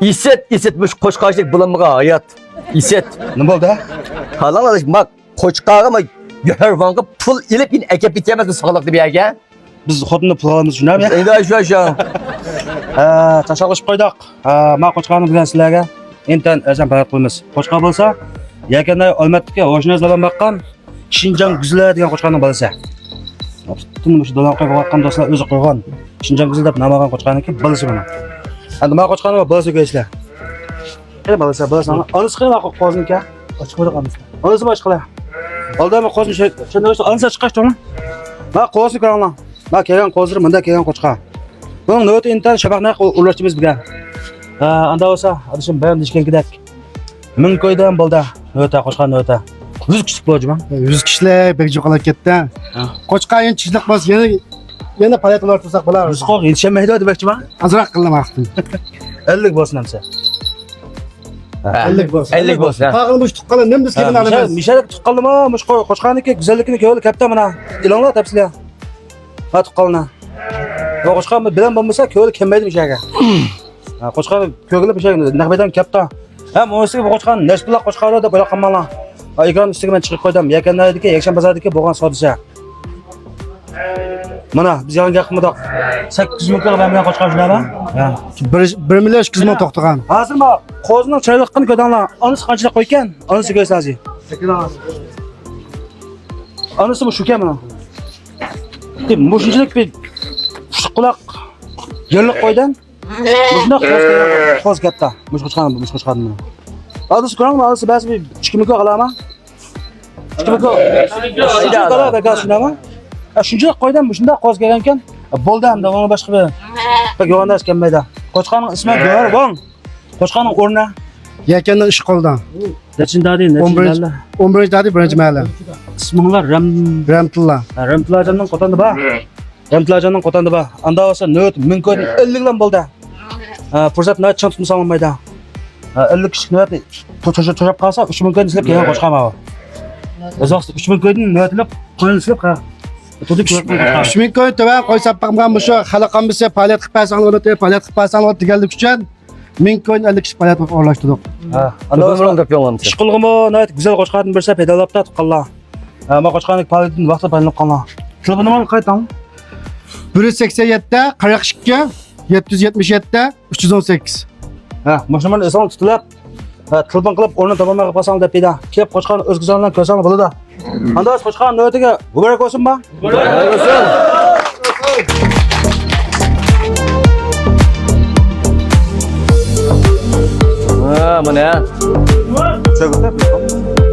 İsetmiş koçkaçlık bulanmağa hayat. İset. Ne oldu? Halan alış bak koçkağa mı Hervan'a pul ilip in ekip bitemez mi sağlıklı bir yerge? Biz xotinni pul olamiz shunami? Endi aşağı. Tashaqqulashib qo'ydik. Men qo'chqorni bilan sizlarga intan azam bayat qo'yamiz. Qo'chqor bo'lsa, Yakanday Olmatdagi O'shnazlardan baqqan Shinjang Guzlar degan qo'chqorning bolasi. Butun shu dolanqo'y qo'ygan do'stlar o'zi qo'ygan Shinjang Guzlar deb nom olgan qo'chqorniki bolasi buni. Endi men qo'chqorni bolasi ko'ysizlar. Qani bolasi, onasi qani qo'ziniki? Ochib qo'yamiz. Onasi boshqalar. Oldama qo'zni shunday onasi chiqashdimi? Men qo'zni ko'raman. Ben kelgan qo'zir menda kelgan qo'chqor. Bunun nöbeti intan shabaqni ulaştığımız bir anda olsa adışım bayan dişkenkidek. Ming koydan bo'ldi nöbeti qo'chqor nöbeti. 100 kişilik bo'ldi. 100 kishilik bek jo'qolib ketdi. Qo'chqor endi chizliq bo'lsa yana palet ulartirsak bo'lar. Rizqoq yetishmaydi demoqchiman. Azroq qildim vaqtim. 50 bo'lsin hamsa. 50 bo'lsin. 50 bo'lsin. Tag'in bu tuqqanlar nim biz kelin alamiz. Mishalik tuqqanmi? Mush qo'chqorniki go'zallikni ko'li kapta mana. Ilonlar tafsila. Ha tuqqanlar. Qo'chqor bilan bo'lmasa ko'li kelmaydi mishaga. Qo'chqor ko'gilib mishaga naqbaydan kapta. Ham o'siga qo'chqor nashbila qo'chqorlar deb o'ylab qolmanlar. Ekran ustiga men chiqib qo'ydim. Yakandagi yakshan bozordagi bo'lgan sodisa. Mana biz yangi qilmadik. 800 ming qilib men qo'chqor shunami? 1 million 200 ming to'xtagan. Hozir ma qo'zining chiroyliqqini ko'rganlar. Onasi qanchalik qo'ygan? Onasi ko'rsasiz. Onasi bu shukan mana. Deb mushunchalik bir quloq yerlik qo'ydan. Mushunda qo'z katta. Mush qo'chqorni. Adisi ko'rangmi? Adisi bas bir 2 ming qilama. 2 ming. Shunday qilib shunami? Shunchalik qo'ydan mushunda qo'z kelgan ekan. Bo'ldi hamda uni boshqa bir yo'ndash kelmaydi. Qo'chqorning ismi Go'ar Wong. Qo'chqorning o'rni Yakandan ish qoldi. Nechinda-di, nechinda. 11-dadi 1-mahalla. Isminglar Ramtulla. Ramtullajonning qotandi ba. Ramtullajonning qotandi ba. Anda olsa nöt mumkin 50 lan bo'ldi. Fursat nöt chant tutolmaydi. 50 kishi nöt to'shab qolsa 3 ming izlab kelgan qo'chqor ma. O'zoq 3 ming nötlab qo'yilib qa. To'dik 3 ming ko'y to'ba qo'ysab qolgan bu shu xalaqam bilsa faoliyat qilib pasanglar faoliyat qilib pasanglar deganlik uchun 1000 ko'y 50 kishi faoliyat qilib o'rlashtirdik. Anda bunu da yapıyorum. ish qilg'imi nöt güzel qo'chqorni birsa pedalabda tuqqanlar. Ma qo'chqorning faoliyatini vaqtida paylanib qolgan. Telefonni qaytam? 187 42 777 318. Mashinalarni eson tutilib, telefon qilib o'rni topolmay qolsang deb edi. Kelib qo'chqorni o'z guzardan ko'rsang bo'ladi. Andas qo'chqorni nötiga muborak bo'lsinmi? Muborak bo'lsin. Mana. Cho'g'ib